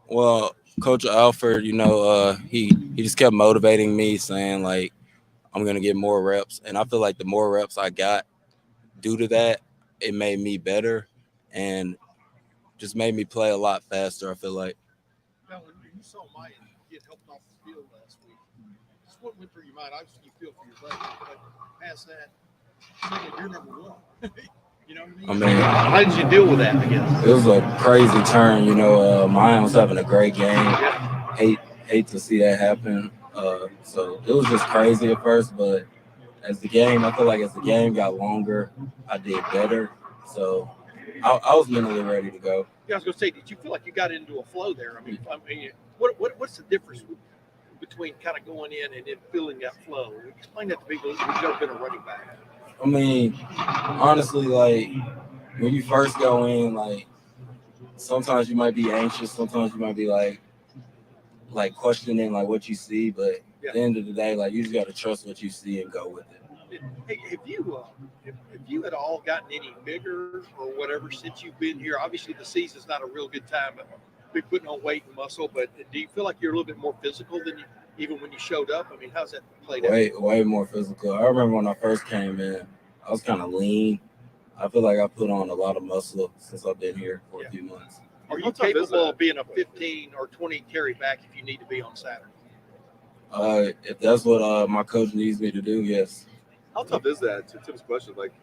Well, Coach Alford, he just kept motivating me, saying like I'm gonna get more reps, and I feel like the more reps I got due to that, it made me better and just made me play a lot faster. I feel like. Now, when you saw Maya get helped off the field last week, just what went through your mind? Obviously, you feel for your buddy, but past that, saying you're number one. You know what I I mean? mean, How did you deal with that? I it guess. was a crazy turn. Mine was having a great game. Yeah. Hate to see that happen. So it was just crazy at first, but I feel like as the game got longer, I did better. So I was mentally ready to go. Yeah, I was going to say, did you feel like you got into a flow there? I mean, what's the difference between kind of going in and then feeling that flow? Explain that to people who've never been a running back. I mean, honestly, like when you first go in, like sometimes you might be anxious, sometimes you might be like questioning like what you see, but Yeah. at the end of the day, like you just gotta trust what you see and go with it. Hey, have you at all gotten any bigger or whatever since you've been here? Obviously, the season's not a real good time, but be putting on weight and muscle. But do you feel like you're a little bit more physical than even when you showed up? I mean, how's that played out? Way more physical. I remember when I first came in, I was kind of lean. I feel like I put on a lot of muscle since I've been here for a Yeah. few months. Are you capable of being a 15 or 20 carry back if you need to be on Saturday? If that's what my coach needs me to do, yes. How tough is that? To Tim's question, like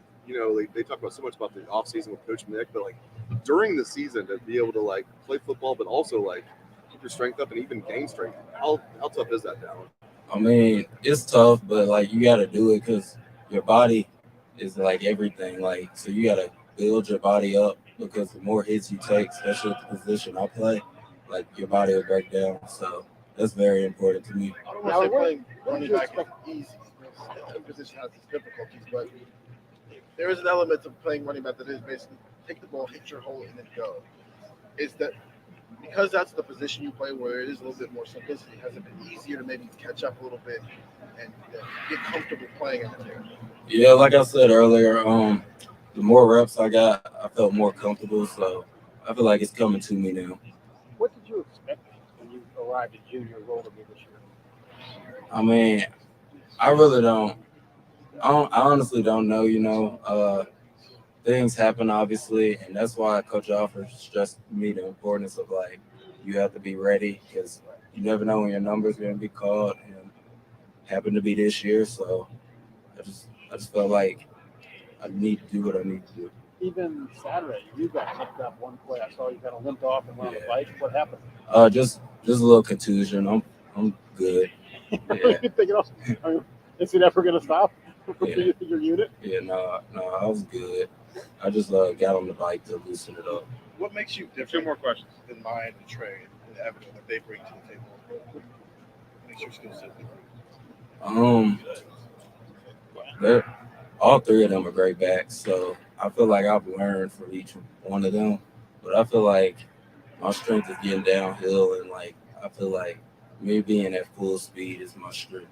they talk about so much about the off season with Coach Nick, but like during the season to be able to like play football, but also like keep your strength up and even gain strength. How tough is that, Dallin? I mean, it's tough, but like you got to do it because your body is like everything. Like, so you got to build your body up because the more hits you take, especially at the position I play, like your body will break down. So that's very important to me. I don't want to say playing running back is easy. Every position has its difficulties, but there is an element of playing running back that is basically take the ball, hit your hole, and then go. Is that because that's the position you play where it is a little bit more simplicity? Has it been easier to maybe catch up a little bit and get comfortable playing out there? Yeah, like I said earlier, the more reps I got, I felt more comfortable. So I feel like it's coming to me now. What did you expect when you arrived at junior role to be this year? I mean, I really don't. I honestly don't know. Things happen obviously, and that's why Coach Alford stressed me the importance of like you have to be ready because you never know when your number's going to be called, and happened to be this year. So I just felt like I need to do what I need to do. Even Saturday, you got nicked up one play. I saw you kind of limped off and went on the Yeah. bike. What happened? Just a little contusion. I'm good. Yeah, You think I mean, is it ever going to stop for yeah, your unit? yeah. No, I was good. I just got on the bike to loosen it up. What makes you Two different more questions. than Maya and Trey and Evan that they bring to the table? What makes your skill set different? Um, they're all three of them are great backs, so I feel like I've learned from each one of them. But I feel like my strength is getting downhill, and like I feel like me being at full speed is my strength.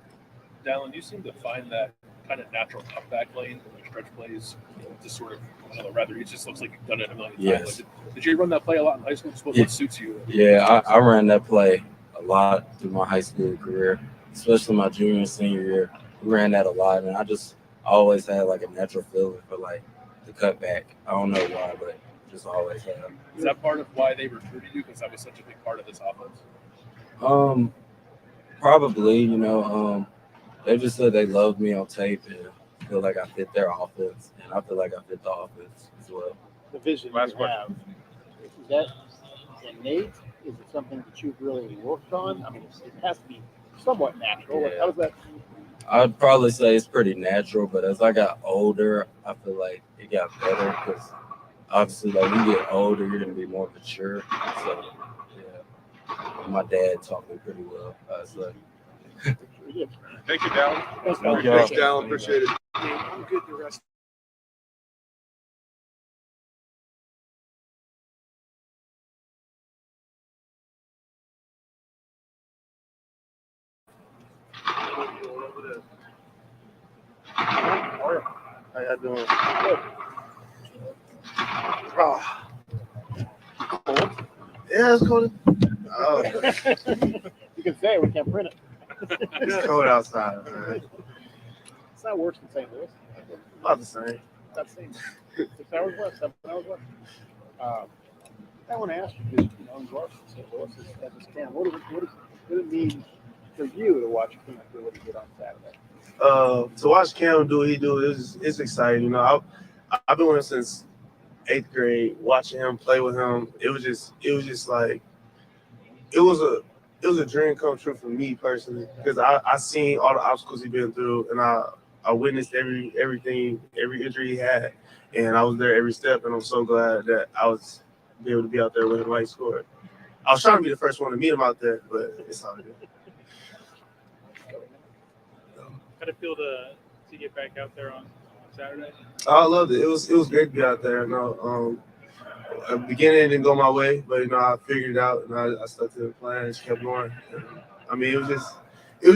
Dallin, you seem to find that kind of natural cutback lane when your stretch plays just sort of, I don't know, rather, it just looks like you've done it a million times. Yes. Like, did you run that play a lot in high school? I suppose Yeah. what suits you? Yeah, I ran that play a lot through my high school career, especially my junior and senior year. We ran that a lot, and I just always had like a natural feeling for like the cutback. I don't know why, but just always have. Is that part of why they recruited you? Because that was such a big part of this offense? Um, Probably, they just said they loved me on tape and feel like I fit their offense, and I feel like I fit the offense as well. The vision Last you question. have, is that innate? Is it something that you've really worked on? I mean, it has to be somewhat natural. Like, Yeah. how does that? I'd probably say it's pretty natural, but as I got older, I feel like it got better because obviously, like when you get older, you're gonna be more mature. So, yeah, my dad taught me pretty well. So, Thank you, Dallin. Thanks, No Mike. problem. Thanks, Dallin. Appreciate it. I'm good the rest. How y'all doing? Oh. Cold? Yeah, it's cold. Oh, You can say it, we can't print it. it's cold outside, man. It's not worse than St. Louis. About the same. About the same. 6 hours left, 7 hours left. I want to ask you, because you are from St. Louis as a fan. What does it mean for you to watch Cam do what he did on Saturday? To watch Cam do what he do it's exciting. I've been with him since 8th grade. Watching him, play with him, it was just like it was a dream come true for me personally, because I seen all the obstacles he's been through, and I witnessed everything, every injury he had, and I was there every step, and I'm so glad that I was able to be out there with him while he scored. I was trying to be the first one to meet him out there, but it's all good. How'd it feel to get back out there on Saturday? I loved it. It was great to be out there. At the beginning it didn't go my way, but I figured it out, and I stuck to the plan and just kept going. I mean, it was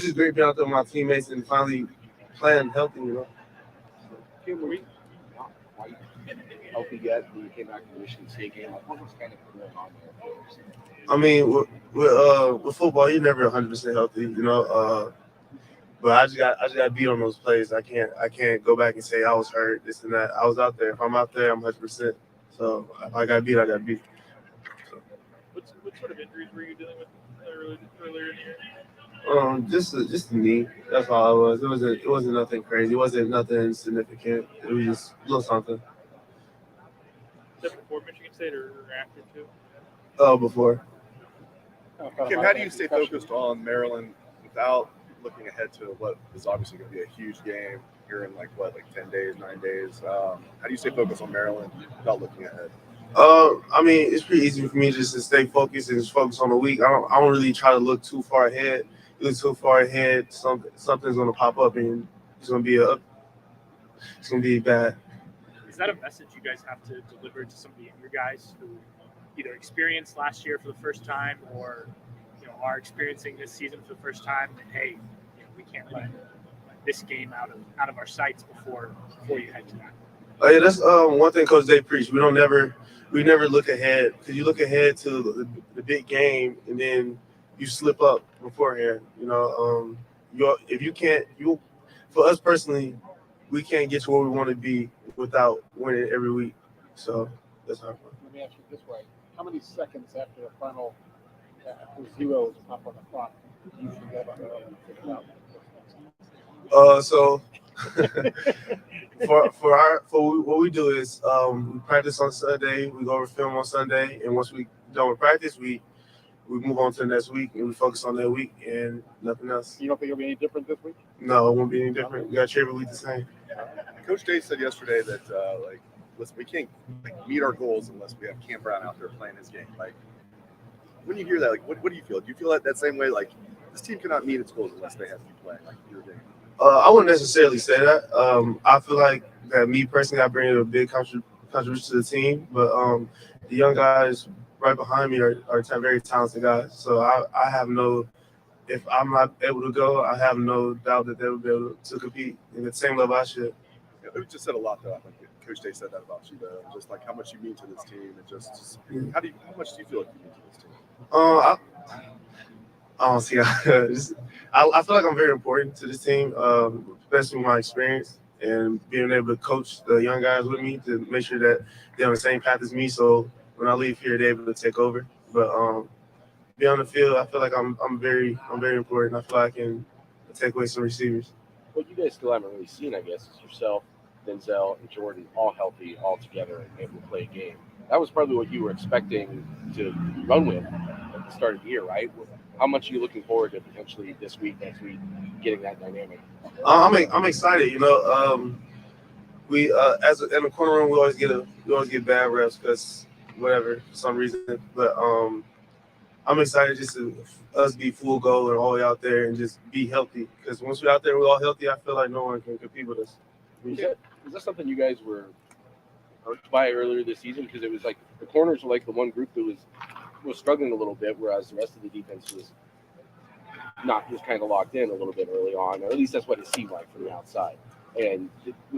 just great being out there with my teammates and finally playing healthy. Kim, were you not quite healthy yet when you came back from the Michigan State game? What was kind of going on there? I mean, with football, you're never 100% healthy, But I just got beat on those plays. I can't go back and say I was hurt, this and that. I was out there. If I'm out there, I'm 100%. So if I got beat, I got beat. So. What sort of injuries were you dealing with earlier in the year? Just the knee. That's all it was. It wasn't nothing crazy. It wasn't nothing significant. It was just a little something. Was that before Michigan State or after too? Oh, before. Kim, how do you stay focused on Maryland without looking ahead to what is obviously going to be a huge game here in 10 days, 9 days? How do you stay focused on Maryland without looking ahead? I mean, it's pretty easy for me just to stay focused and just focus on the week. I don't really try to look too far ahead. You look too far ahead, something's going to pop up and it's going to be bad. Is that a message you guys have to deliver to some of the younger guys who either experienced last year for the first time or are experiencing this season for the first time? And hey, we can't let this game out of our sights before you head to that. Yeah, that's one thing Coach Day preached. We never look ahead, because you look ahead to the big game and then you slip up beforehand. If you can't, for us personally, we can't get to where we want to be without winning every week. So that's our fun. Let me ask you this way: how many seconds after the final zeros pop on the clock do you forget So for what we do is we practice on Sunday, we go over film on Sunday, and once we done with practice, we move on to the next week and we focus on that week and nothing else. You don't think it'll be any different this week? No, it won't be any different. We got to every week the same. Coach Day said yesterday that listen, we can't meet our goals unless we have Cam Brown out there playing his game. When you hear that, what do you feel? Do you feel that same way? This team cannot meet its goals unless they have you playing your game. I wouldn't necessarily say that. I feel like that me personally, I bring a big contribution to the team, but the young guys right behind me are very talented guys. So I have if I'm not able to go, I have no doubt that they will be able to compete in the same level I should. Yeah, we just said a lot, though. I think Coach Day said that about you, though. Just how much you mean to this team, and how much do you feel like you mean to this team? I don't see. I feel like I'm very important to this team, especially with my experience and being able to coach the young guys with me to make sure that they're on the same path as me. So when I leave here, they're able to take over. But be on the field, I feel like I'm very important. I feel like I can take away some receivers. What you guys still haven't really seen, I guess, is yourself, Denzel, and Jordan all healthy, all together, and able to play a game. That was probably what you were expecting to run with at the start of the year, right? How much are you looking forward to potentially this week, next week, getting that dynamic? I'm excited. We as in the corner room, we always get bad reps because whatever for some reason. But I'm excited just to us be full goal and all the way out there and just be healthy. Because once we're out there, we're all healthy. I feel like no one can compete with us. Is that something you guys were hurt by earlier this season? Because it was like the corners were like the one group that was struggling a little bit, whereas the rest of the defense was kind of locked in a little bit early on, or at least that's what it seemed like from the outside. And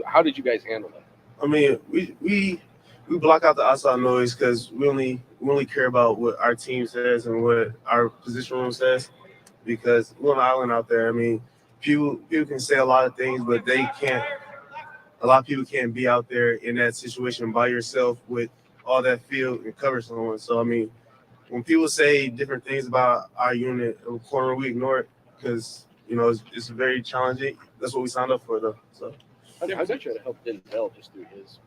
how did you guys handle that? I mean, we we block out the outside noise because we only care about what our team says and what our position room says. Because we're on an island out there. I mean, people can say a lot of things, but they can't. A lot of people can't be out there in that situation by yourself with all that field and cover someone. So I mean, when people say different things about our unit of corner, we ignore it because it's very challenging. That's what we signed up for, though. So, How's that try to help Denzel just through his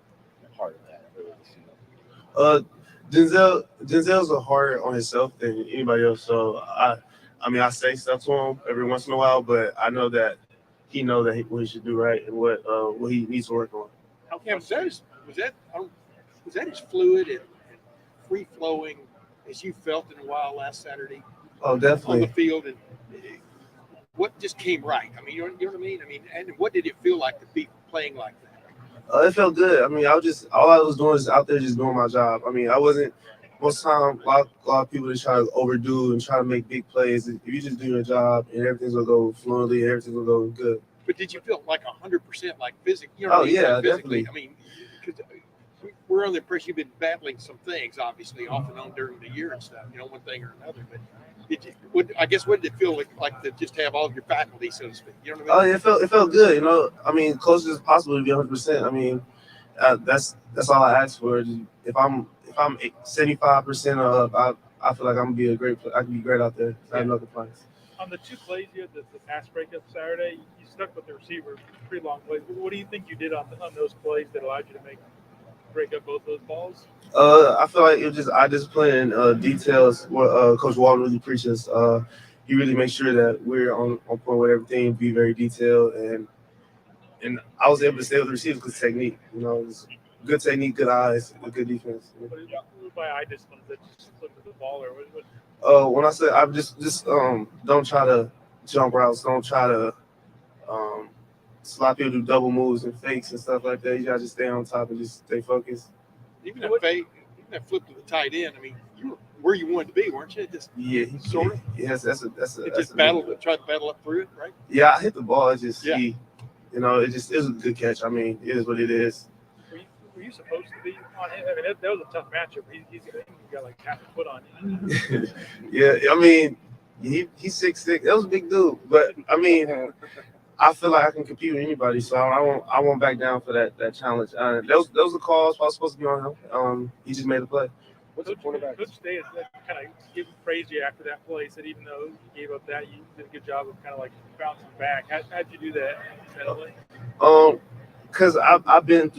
part of that? Denzel's a harder on himself than anybody else. So I mean, I say stuff to him every once in a while, but I know that he knows what he should do right and what he needs to work on. Yeah, was that as fluid and free flowing as you felt in a while last Saturday Oh, on definitely. the field? And what just came right? I mean, you know what I mean? I mean, and what did it feel like to be playing like that? It felt good. I mean, all I was doing is out there just doing my job. I mean, I wasn't. Most time, a lot of people just try to overdo and try to make big plays. If you just do your job and everything's gonna go fluently, everything's gonna go good. But did you feel like 100% like physically? You know what Oh I mean? yeah, Like physically. definitely. I mean, because we're under the impression you've been battling some things, obviously, off and on during the year and stuff. One thing or another. But I guess what did it feel like to just have all of your faculty, so to speak? You know what I Oh mean? yeah, it felt good. I mean, closest as possible to be 100%. I mean, that's all I ask for. If I'm 75% up, I feel like I'm gonna be I can be great out there. I have no complaints. On the two plays you had, the pass breakup Saturday, you stuck with the receiver, pretty long plays. What do you think you did on those plays that allowed you to break up both those balls? I feel like it just eye discipline and details. What Coach Walton really preaches. He really makes sure that we're on point with everything, be very detailed, and I was able to stay with the receivers because technique. It's good technique, good eyes, a good defense. By eye discipline, is that just look at the ball or what? When I said I just don't try to jump routes, don't try to a lot of people do double moves and fakes and stuff like that. You gotta just stay on top and just stay focused. Even that flip to the tight end. I mean, you were where you wanted to be, weren't you? Just Yeah, sort of. Yes, that's a Try to battle up through it, right? Yeah, I hit the ball. It's just Yeah. it was a good catch. I mean, it is what it is. Were you supposed to be on him? I mean, that was a tough matchup. He's got like half a foot on you. Yeah, I mean, he's 6'6". That was a big dude, but I mean, I feel like I can compete with anybody, so I won't back down for that challenge. That was the call. I was supposed to be on him. He just made the play. What's the quarterback? Coach Day kind of praised you after that play. He said even though you gave up that, you did a good job of kind of like bouncing back. How'd you do that mentally? Because I've been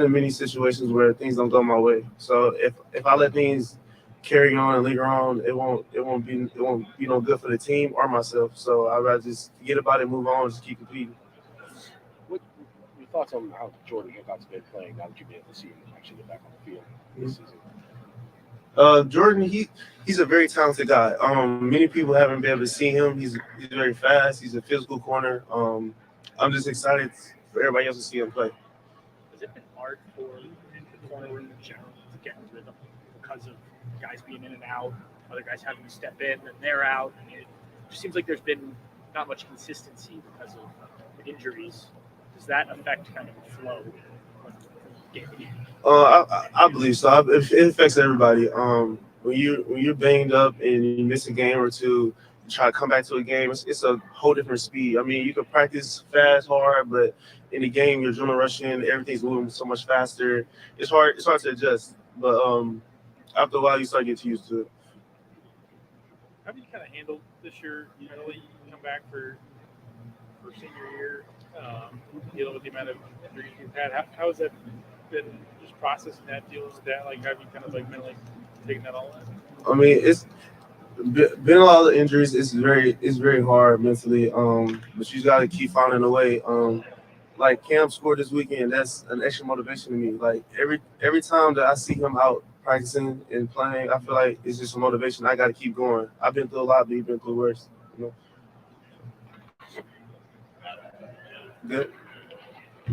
in many situations where things don't go my way. So if I let things carry on and linger on, it won't be no good for the team or myself. So I'd rather just forget about it, move on, and just keep competing. What your thoughts on how Jordan Hickox's been playing now that you've been able to see him actually get back on the field this season? Jordan, he's a very talented guy. Many people haven't been able to see him. He's very fast. He's a physical corner. I'm just excited for everybody else to see him play. Has it been hard for the corner room in general to get in rhythm because of guys being in and out, other guys having to step in and they're out? I mean, it just seems like there's been not much consistency because of the injuries. Does that affect kind of the flow of the game? I believe so. It affects everybody. When you're banged up and you miss a game or two, you try to come back to a game. It's a whole different speed. I mean, you can practice fast, hard, but in the game, you're adrenaline rushing. Everything's moving so much faster. It's hard to adjust. But after a while, you start getting used to it. How have you kind of handled this year? You come back for senior year, dealing with the amount of injuries you've had. How has that been? Just processing that, dealing with that. Like, have you kind of like mentally taken that all in? I mean, it's been a lot of injuries. It's very hard mentally. But you got to keep finding a way. Like Cam scored this weekend. That's an extra motivation to me. Like every time that I see him out practicing and playing, I feel like it's just a motivation. I got to keep going. I've been through a lot, but he's been through worse. Good.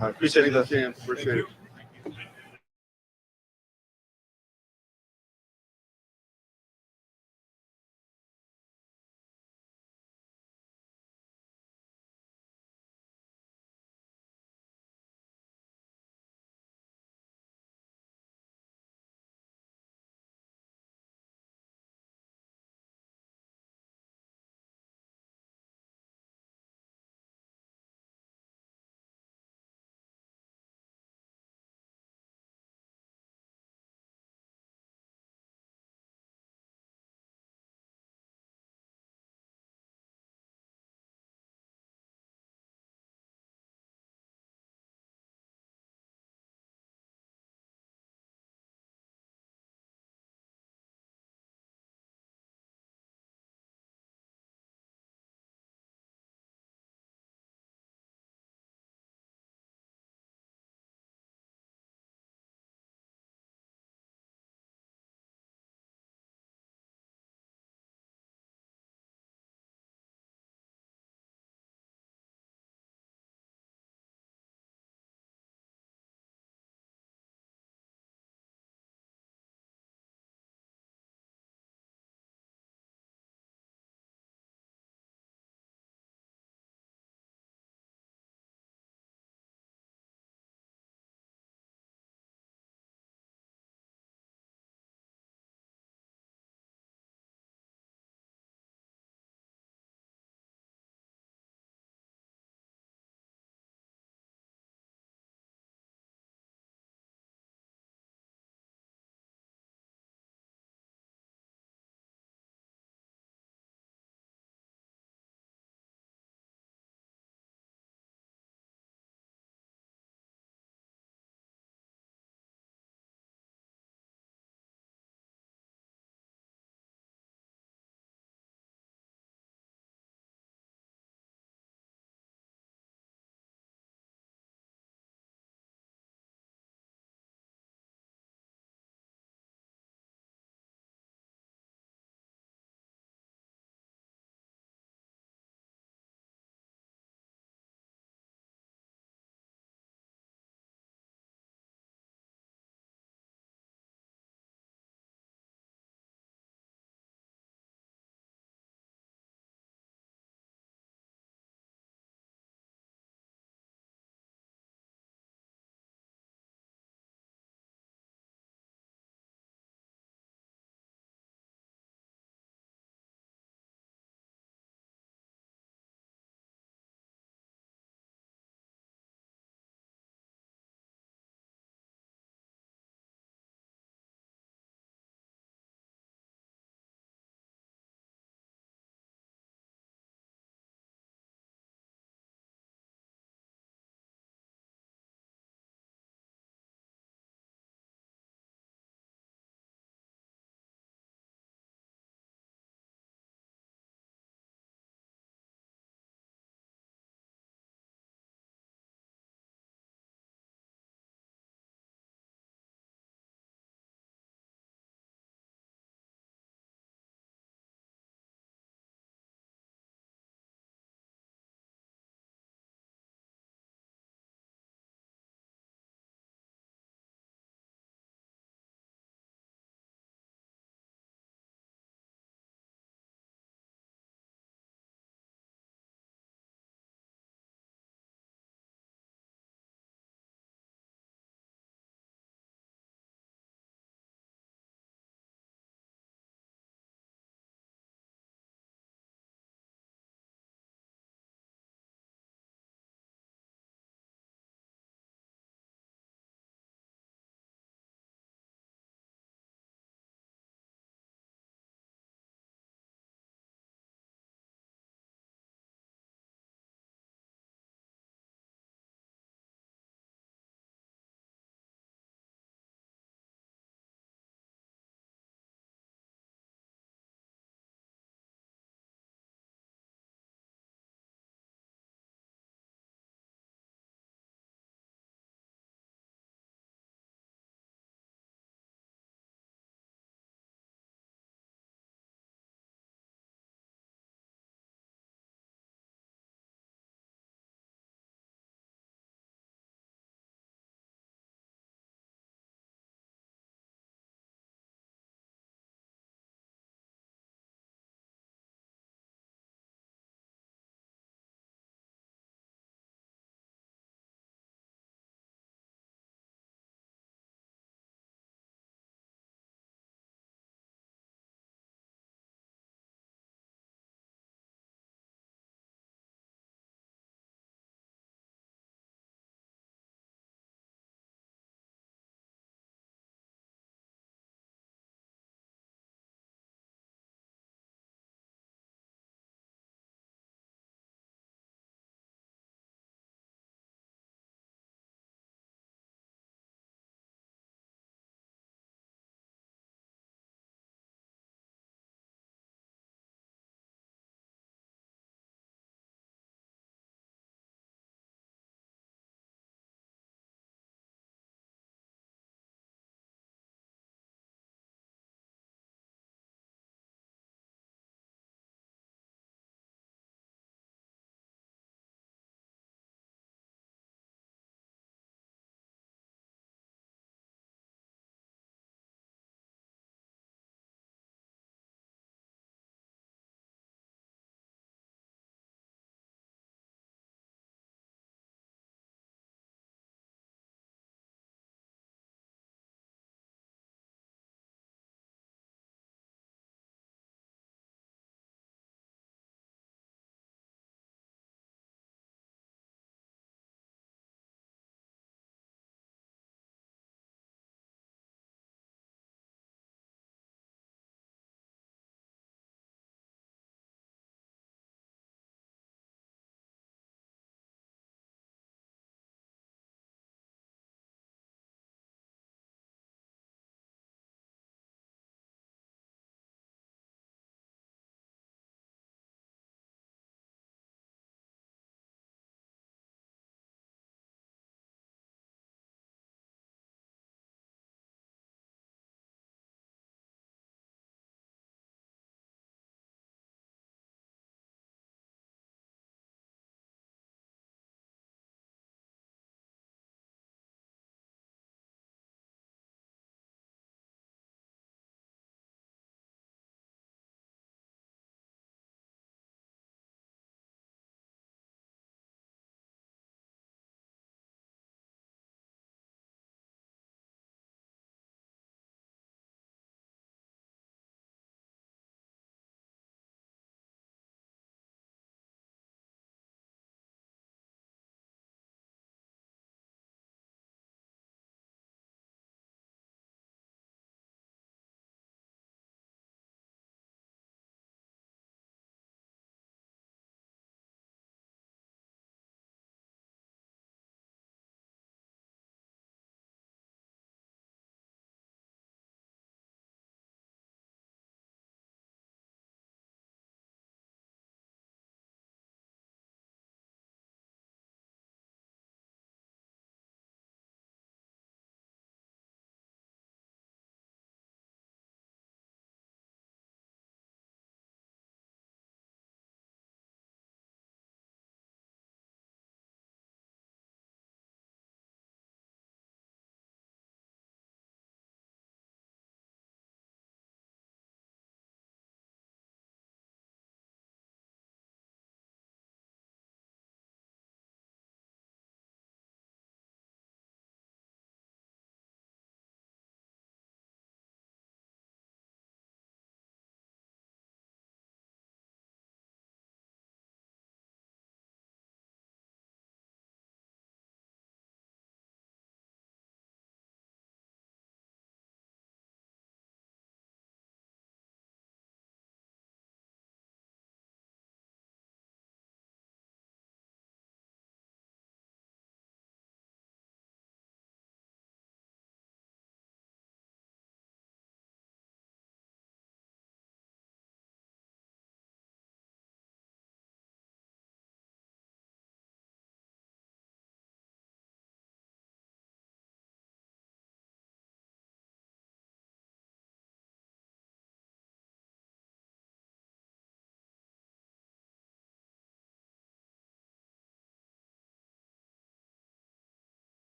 I appreciate it, guys. Cam, appreciate it.